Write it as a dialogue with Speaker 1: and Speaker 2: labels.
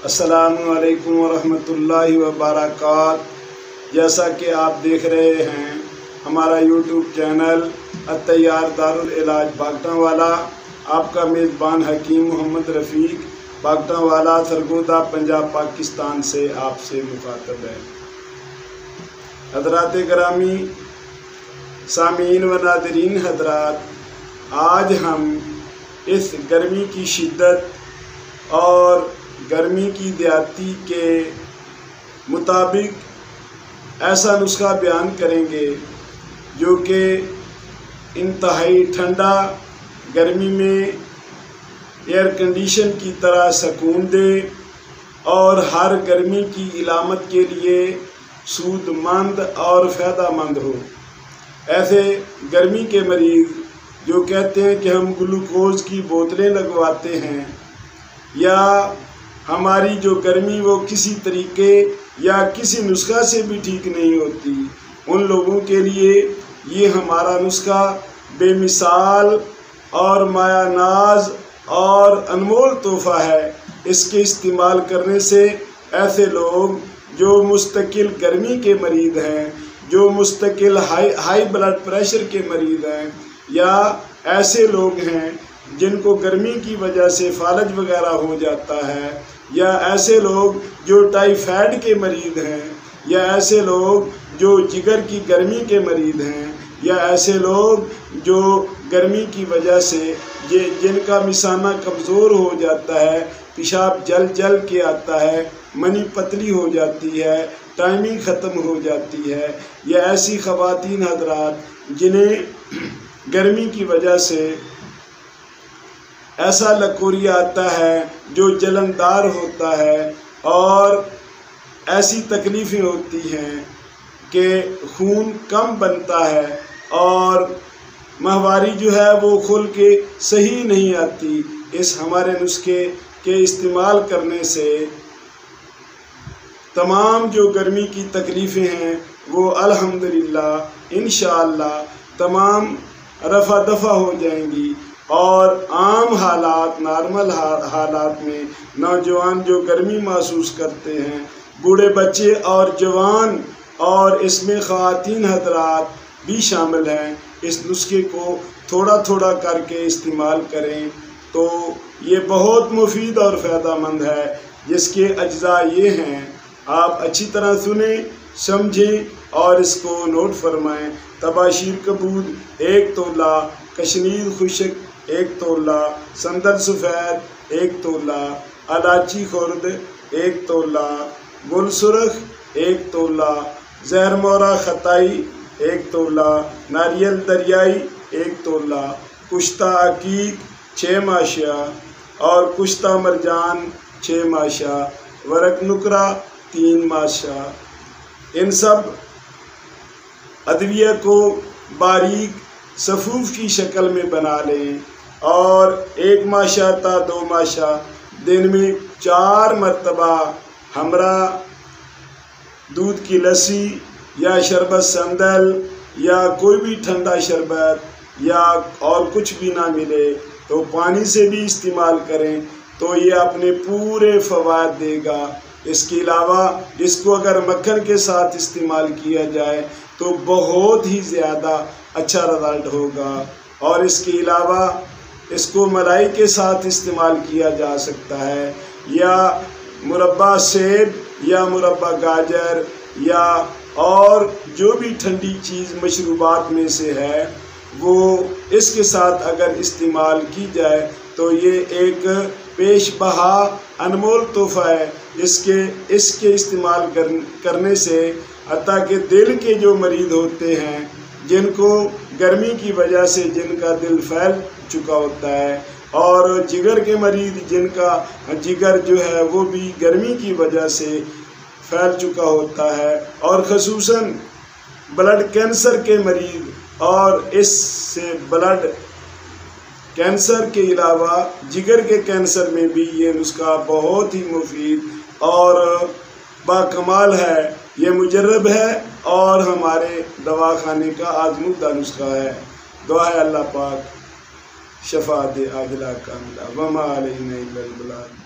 Speaker 1: अस्सलामुअलैकुम वरहमतुल्लाहि वबरकात। जैसा कि आप देख रहे हैं हमारा यूट्यूब चैनल अत्तैयार दारुल इलाज बागटांवाला, आपका मेज़बान हकीम मोहम्मद रफ़ीक बागटांवाला सरगोदा पंजाब पाकिस्तान से आपसे मुखातब है। हज़रात गिरामी सामीन व नाज़रीन हज़रात, आज हम इस गर्मी की शिद्दत और गर्मी की ज़्यादती के मुताबिक ऐसा नुस्खा बयान करेंगे जो कि इंतहाई ठंडा, गर्मी में एयर कंडीशन की तरह सुकून दे और हर गर्मी की इलामत के लिए सूदमंद और फ़ायदेमंद हो। ऐसे गर्मी के मरीज़ जो कहते हैं कि हम ग्लूकोज़ की बोतलें लगवाते हैं या हमारी जो गर्मी वो किसी तरीके या किसी नुस्खा से भी ठीक नहीं होती, उन लोगों के लिए ये हमारा नुस्खा बेमिसाल और मायानाज और अनमोल तोहफ़ा है। इसके इस्तेमाल करने से ऐसे लोग जो मुस्तकिल गर्मी के मरीज़ हैं, जो मुस्तकिल हाई ब्लड प्रेशर के मरीज़ हैं, या ऐसे लोग हैं जिनको गर्मी की वजह से फालज वगैरह हो जाता है, या ऐसे लोग जो टाइफाइड के मरीज़ हैं, या ऐसे लोग जो जिगर की गर्मी के मरीज़ हैं, या ऐसे लोग जो गर्मी की वजह से जिनका मिसाना कमज़ोर हो जाता है, पेशाब जल जल के आता है, मनी पतली हो जाती है, टाइमिंग ख़त्म हो जाती है, या ऐसी ख़वातीन हज़रात जिन्हें गर्मी की वजह से ऐसा लकोरिया आता है जो जलनदार होता है और ऐसी तकलीफ़ें होती हैं कि खून कम बनता है और माहवारी जो है वो खुल के सही नहीं आती। इस हमारे नुस्खे के इस्तेमाल करने से तमाम जो गर्मी की तकलीफ़ें हैं वो अल्हम्दुलिल्लाह इंशाअल्लाह तमाम रफ़ा दफ़ा हो जाएंगी और आम हालात, नॉर्मल हालात में नौजवान जो गर्मी महसूस करते हैं, बूढ़े बच्चे और जवान और इसमें ख़वातीन हज़रात भी शामिल हैं, इस नुस्खे को थोड़ा थोड़ा करके इस्तेमाल करें तो ये बहुत मुफीद और फ़ायदेमंद है। जिसके अज्जा ये हैं, आप अच्छी तरह सुने, समझें और इसको नोट फरमाएं। तबाशीर कबूद 1 तोला, कश्मीर खुशक 1 तोला, संदल सफ़ेद 1 तोला, इलायची खुर्द 1 तोला, गुल सुरख 1 तोला, ज़हर मोरा खताई 1 तोला, नारियल दरियाई 1 तोला, कुश्ता अकीक 6 माशा और कुश्ता मरजान 6 माशा, वरक नुकरा 3 माशा। इन सब अदविया को बारीक सफ़ूफ़ की शक्ल में बना लें और 1 माशा ता 2 माशा दिन में 4 मरतबा हमरा दूध की लस्सी या शरबत संदल या कोई भी ठंडा शरबत या और कुछ भी ना मिले तो पानी से भी इस्तेमाल करें तो ये अपने पूरे फ़वाद देगा। इसके अलावा इसको अगर मक्खन के साथ इस्तेमाल किया जाए तो बहुत ही ज़्यादा अच्छा रिज़ल्ट होगा और इसके अलावा इसको मलाई के साथ इस्तेमाल किया जा सकता है, या मुरब्बा सेब या मुरब्बा गाजर या और जो भी ठंडी चीज़ मशरूबात में से है वो इसके साथ अगर इस्तेमाल की जाए तो ये एक पेश बहा अनमोल तोहफ़ा है। इसके इस्तेमाल करने से हत्ता कि दिल के जो मरीज़ होते हैं, जिनको गर्मी की वजह से जिनका दिल फैल चुका होता है, और जिगर के मरीज़ जिनका जिगर जो है वो भी गर्मी की वजह से फैल चुका होता है, और ख़ुसूसन ब्लड कैंसर के मरीज़, और इससे ब्लड कैंसर के अलावा जिगर के कैंसर में भी ये नुस्खा बहुत ही मुफीद और बाकमाल है। ये मुजर्रब है और हमारे दवाखाने का आज़मूदा नुस्खा है। दुआ है अल्लाह पाक शफात आजिला कामिला वमा अलैना इल्लल बलाग।